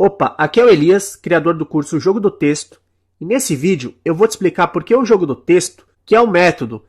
Opa, aqui é o Elias, criador do curso Jogo do Texto, e nesse vídeo eu vou te explicar por que o jogo do texto, que é um método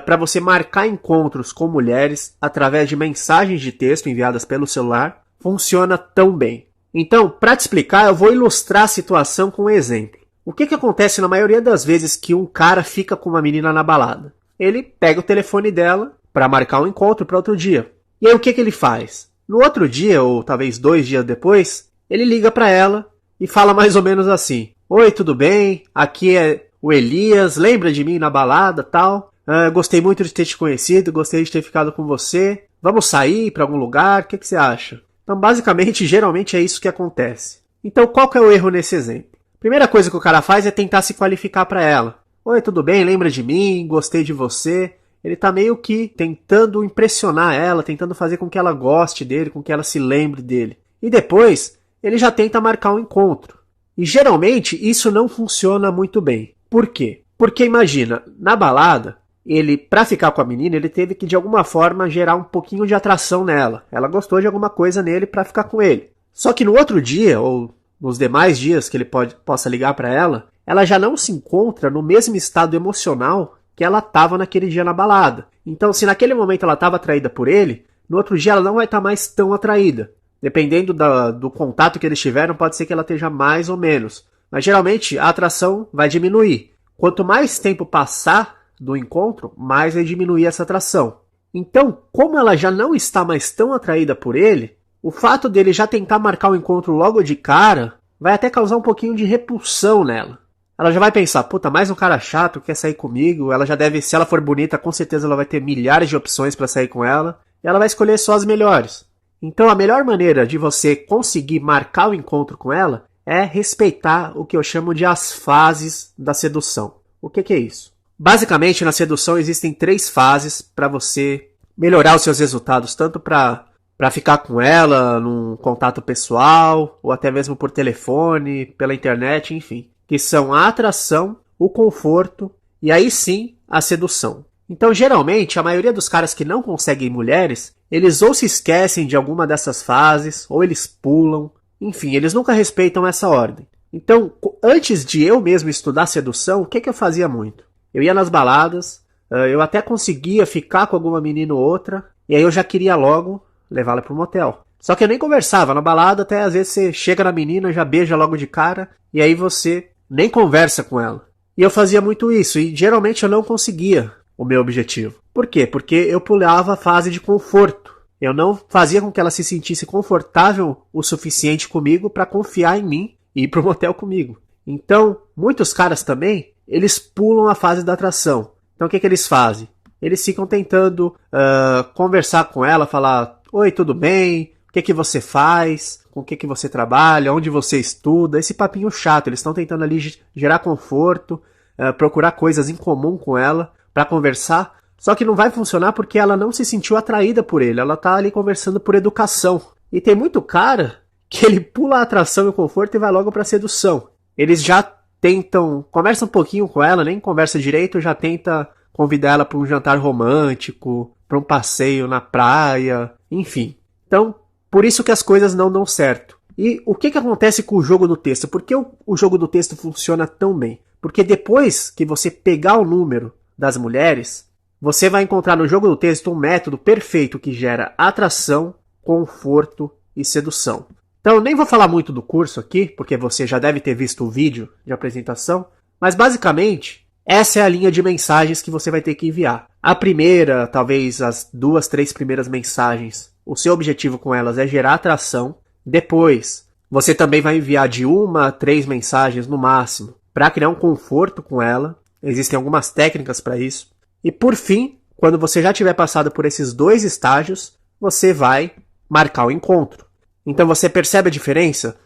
para você marcar encontros com mulheres através de mensagens de texto enviadas pelo celular, funciona tão bem. Então, para te explicar, eu vou ilustrar a situação com um exemplo. O que acontece na maioria das vezes que um cara fica com uma menina na balada? Ele pega o telefone dela para marcar um encontro para outro dia. E aí o que ele faz? No outro dia, ou talvez 2 dias depois, ele liga para ela e fala mais ou menos assim: Oi, tudo bem? Aqui é o Elias, lembra de mim na balada, tal? Gostei muito de ter te conhecido, gostei de ter ficado com você. Vamos sair para algum lugar? O que você acha? Então, basicamente, geralmente é isso que acontece. Então, qual que é o erro nesse exemplo? Primeira coisa que o cara faz é tentar se qualificar para ela. Oi, tudo bem? Lembra de mim? Gostei de você. Ele tá meio que tentando impressionar ela, tentando fazer com que ela goste dele, com que ela se lembre dele. E depois, ele já tenta marcar um encontro. E geralmente, isso não funciona muito bem. Por quê? Porque imagina, na balada, ele, pra ficar com a menina, ele teve que de alguma forma gerar um pouquinho de atração nela. Ela gostou de alguma coisa nele pra ficar com ele. Só que no outro dia, ou nos demais dias que ele possa ligar pra ela já não se encontra no mesmo estado emocional que ela estava naquele dia na balada. Então, se naquele momento ela estava atraída por ele, no outro dia ela não vai estar mais tão atraída. Dependendo do contato que eles tiveram, pode ser que ela esteja mais ou menos. Mas geralmente a atração vai diminuir. Quanto mais tempo passar do encontro, mais vai diminuir essa atração. Então, como ela já não está mais tão atraída por ele, o fato dele já tentar marcar o encontro logo de cara vai até causar um pouquinho de repulsão nela. Ela já vai pensar, puta, mais um cara chato quer sair comigo. Ela já deve, se ela for bonita, com certeza ela vai ter milhares de opções para sair com ela. E ela vai escolher só as melhores. Então a melhor maneira de você conseguir marcar o encontro com ela é respeitar o que eu chamo de as fases da sedução. O que é isso? Basicamente, na sedução existem 3 fases para você melhorar os seus resultados, tanto para ficar com ela num contato pessoal, ou até mesmo por telefone, pela internet, enfim. Que são a atração, o conforto e aí sim a sedução. Então, geralmente, a maioria dos caras que não conseguem mulheres, eles ou se esquecem de alguma dessas fases, ou eles pulam, enfim, eles nunca respeitam essa ordem. Então, antes de eu mesmo estudar sedução, o que eu fazia muito? Eu ia nas baladas, eu até conseguia ficar com alguma menina ou outra, e aí eu já queria logo levá-la para um motel. Só que eu nem conversava na balada, até às vezes você chega na menina, já beija logo de cara, e aí você nem conversa com ela. E eu fazia muito isso, e geralmente eu não conseguia o meu objetivo. Por quê? Porque eu pulava a fase de conforto. Eu não fazia com que ela se sentisse confortável o suficiente comigo para confiar em mim e ir pro motel comigo. Então, muitos caras também, eles pulam a fase da atração. Então o que eles fazem? Eles ficam tentando conversar com ela, falar: Oi, tudo bem? O que você faz? Com o que você trabalha? Onde você estuda? Esse papinho chato. Eles estão tentando ali gerar conforto, procurar coisas em comum com ela para conversar. Só que não vai funcionar porque ela não se sentiu atraída por ele. Ela tá ali conversando por educação. E tem muito cara que ele pula a atração e o conforto e vai logo pra sedução. Eles já tentam, conversa um pouquinho com ela, nem conversa direito, já tenta convidar ela para um jantar romântico, para um passeio na praia, enfim. Então, por isso que as coisas não dão certo. E o que acontece com o jogo do texto? Por que o jogo do texto funciona tão bem? Porque depois que você pegar o número das mulheres, você vai encontrar no jogo do texto um método perfeito que gera atração, conforto e sedução. Então, eu nem vou falar muito do curso aqui, porque você já deve ter visto o vídeo de apresentação, mas basicamente, essa é a linha de mensagens que você vai ter que enviar. A primeira, talvez as 2, 3 primeiras mensagens, o seu objetivo com elas é gerar atração. Depois, você também vai enviar de 1 a 3 mensagens no máximo, para criar um conforto com ela. Existem algumas técnicas para isso. E por fim, quando você já tiver passado por esses 2 estágios, você vai marcar o encontro. Então você percebe a diferença?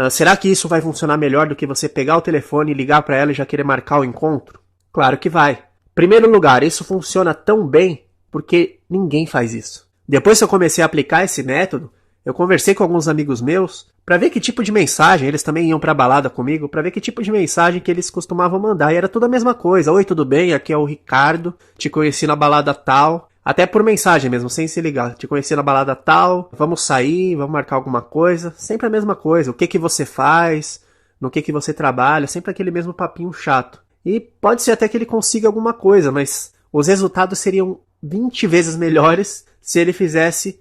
Será que isso vai funcionar melhor do que você pegar o telefone e ligar para ela e já querer marcar o encontro? Claro que vai. Em primeiro lugar, isso funciona tão bem porque ninguém faz isso. Depois que eu comecei a aplicar esse método, eu conversei com alguns amigos meus para ver que tipo de mensagem, eles também iam pra balada comigo, para ver que tipo de mensagem que eles costumavam mandar. E era tudo a mesma coisa. Oi, tudo bem? Aqui é o Ricardo, te conheci na balada tal. Até por mensagem mesmo, sem se ligar. Te conheci na balada tal, vamos sair, vamos marcar alguma coisa. Sempre a mesma coisa. O que que você faz, no que você trabalha, sempre aquele mesmo papinho chato. E pode ser até que ele consiga alguma coisa, mas os resultados seriam 20 vezes melhores se ele fizesse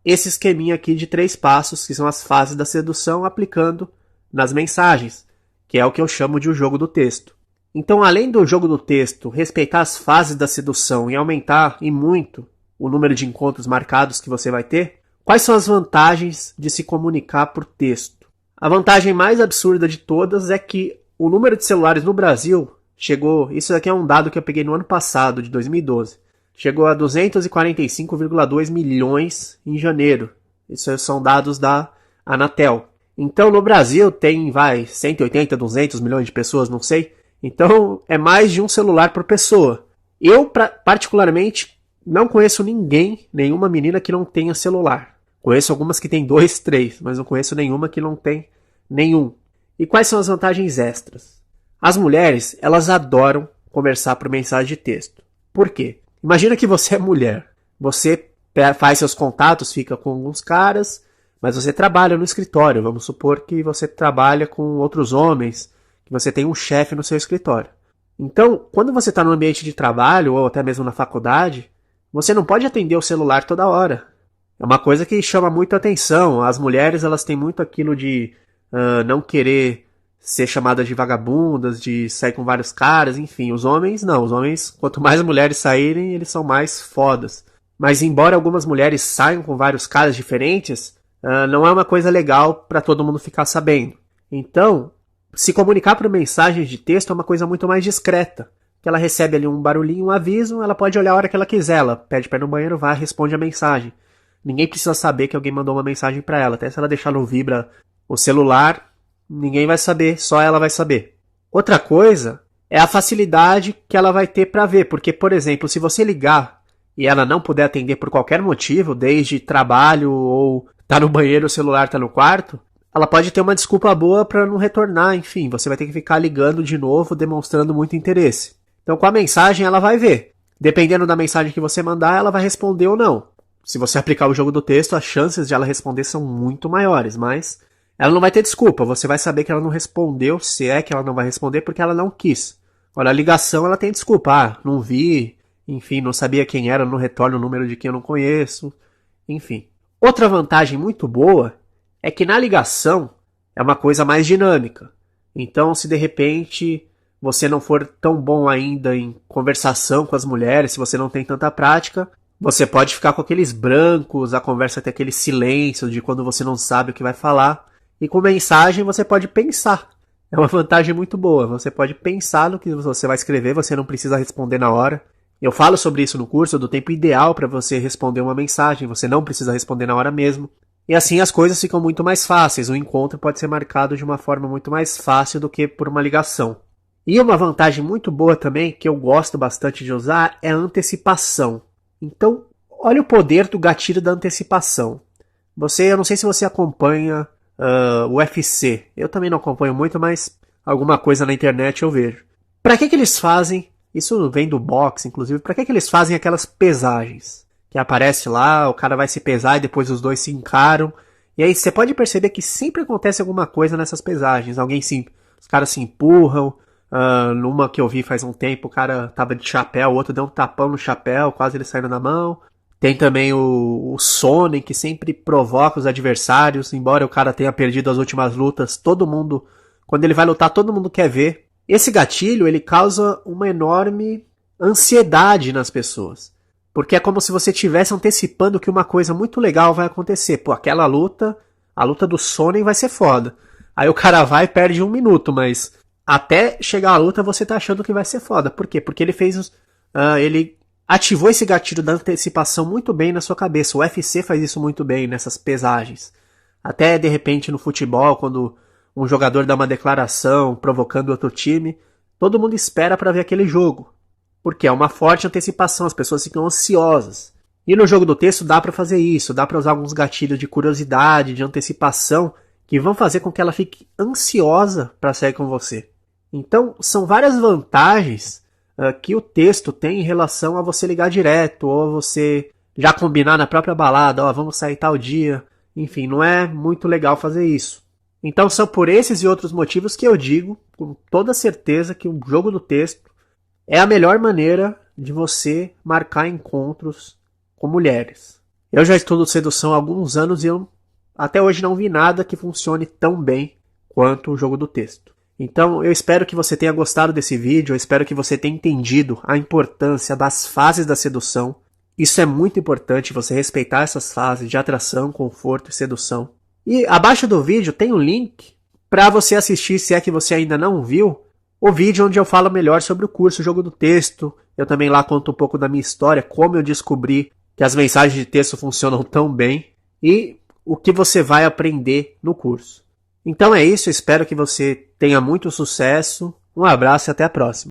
esse esqueminha aqui de 3 passos, que são as fases da sedução, aplicando nas mensagens, que é o que eu chamo de o jogo do texto. Então, além do jogo do texto, respeitar as fases da sedução e aumentar, e muito, o número de encontros marcados que você vai ter, quais são as vantagens de se comunicar por texto? A vantagem mais absurda de todas é que o número de celulares no Brasil chegou, isso aqui é um dado que eu peguei no ano passado, de 2012, chegou a 245,2 milhões em janeiro. Isso são dados da Anatel. Então, no Brasil tem, 180, 200 milhões de pessoas, não sei. Então, é mais de um celular por pessoa. Eu, particularmente, não conheço ninguém, nenhuma menina que não tenha celular. Conheço algumas que tem 2, 3, mas não conheço nenhuma que não tem nenhum. E quais são as vantagens extras? As mulheres, elas adoram conversar por mensagem de texto. Por quê? Imagina que você é mulher. Você faz seus contatos, fica com alguns caras, mas você trabalha no escritório. Vamos supor que você trabalha com outros homens, que você tem um chefe no seu escritório. Então, quando você está no ambiente de trabalho, ou até mesmo na faculdade, você não pode atender o celular toda hora. É uma coisa que chama muito atenção. As mulheres, elas têm muito aquilo de não querer ser chamadas de vagabundas, de sair com vários caras, enfim. Os homens, não. Os homens, quanto mais mulheres saírem, eles são mais fodas. Mas embora algumas mulheres saiam com vários caras diferentes, não é uma coisa legal para todo mundo ficar sabendo. Então, se comunicar por mensagens de texto é uma coisa muito mais discreta. Que ela recebe ali um barulhinho, um aviso, ela pode olhar a hora que ela quiser. Ela pede para ir no banheiro, vai, responde a mensagem. Ninguém precisa saber que alguém mandou uma mensagem para ela. Até se ela deixar no vibra o celular, ninguém vai saber, só ela vai saber. Outra coisa é a facilidade que ela vai ter para ver. Porque, por exemplo, se você ligar e ela não puder atender por qualquer motivo, desde trabalho ou tá no banheiro, o celular tá no quarto, ela pode ter uma desculpa boa para não retornar, enfim, você vai ter que ficar ligando de novo, demonstrando muito interesse. Então, com a mensagem, ela vai ver. Dependendo da mensagem que você mandar, ela vai responder ou não. Se você aplicar o jogo do texto, as chances de ela responder são muito maiores, mas ela não vai ter desculpa. Você vai saber que ela não respondeu, se é que ela não vai responder, porque ela não quis. Agora, a ligação, ela tem desculpa. Não vi, enfim, não sabia quem era, não retorna o número de quem eu não conheço, enfim. Outra vantagem muito boa é que na ligação é uma coisa mais dinâmica. Então, se de repente você não for tão bom ainda em conversação com as mulheres, se você não tem tanta prática, você pode ficar com aqueles brancos, a conversa tem aquele silêncio de quando você não sabe o que vai falar. E com mensagem você pode pensar. É uma vantagem muito boa. Você pode pensar no que você vai escrever, você não precisa responder na hora. Eu falo sobre isso no curso, do tempo ideal para você responder uma mensagem, você não precisa responder na hora mesmo. E assim as coisas ficam muito mais fáceis, o encontro pode ser marcado de uma forma muito mais fácil do que por uma ligação. E uma vantagem muito boa também, que eu gosto bastante de usar, é a antecipação. Então, olha o poder do gatilho da antecipação. Eu não sei se você acompanha o UFC, eu também não acompanho muito, mas alguma coisa na internet eu vejo. Para que eles fazem, isso vem do boxe inclusive, para que eles fazem aquelas pesagens? Que aparece lá, o cara vai se pesar e depois os dois se encaram. E aí você pode perceber que sempre acontece alguma coisa nessas pesagens. Os caras se empurram. Numa que eu vi faz um tempo, o cara tava de chapéu, o outro deu um tapão no chapéu, quase ele saindo na mão. Tem também o Sonnen, que sempre provoca os adversários. Embora o cara tenha perdido as últimas lutas, todo mundo, quando ele vai lutar, todo mundo quer ver. Esse gatilho, ele causa uma enorme ansiedade nas pessoas. Porque é como se você estivesse antecipando que uma coisa muito legal vai acontecer. Pô, aquela luta, a luta do Sonnen vai ser foda. Aí o cara vai e perde 1 minuto, mas até chegar à luta você tá achando que vai ser foda. Por quê? Porque ele ele ativou esse gatilho da antecipação muito bem na sua cabeça. O UFC faz isso muito bem nessas pesagens. Até de repente no futebol, quando um jogador dá uma declaração provocando outro time, todo mundo espera para ver aquele jogo. Porque é uma forte antecipação, as pessoas ficam ansiosas. E no jogo do texto dá para fazer isso, dá para usar alguns gatilhos de curiosidade, de antecipação, que vão fazer com que ela fique ansiosa para sair com você. Então, são várias vantagens que o texto tem em relação a você ligar direto, ou você já combinar na própria balada, ó, vamos sair tal dia. Enfim, não é muito legal fazer isso. Então são por esses e outros motivos que eu digo, com toda certeza, que o jogo do texto é a melhor maneira de você marcar encontros com mulheres. Eu já estudo sedução há alguns anos e eu até hoje não vi nada que funcione tão bem quanto o jogo do texto. Então eu espero que você tenha gostado desse vídeo, eu espero que você tenha entendido a importância das fases da sedução. Isso é muito importante, você respeitar essas fases de atração, conforto e sedução. E abaixo do vídeo tem um link para você assistir, se é que você ainda não viu, o vídeo onde eu falo melhor sobre o curso Jogo do Texto. Eu também lá conto um pouco da minha história, como eu descobri que as mensagens de texto funcionam tão bem e o que você vai aprender no curso. Então é isso, espero que você tenha muito sucesso, um abraço e até a próxima.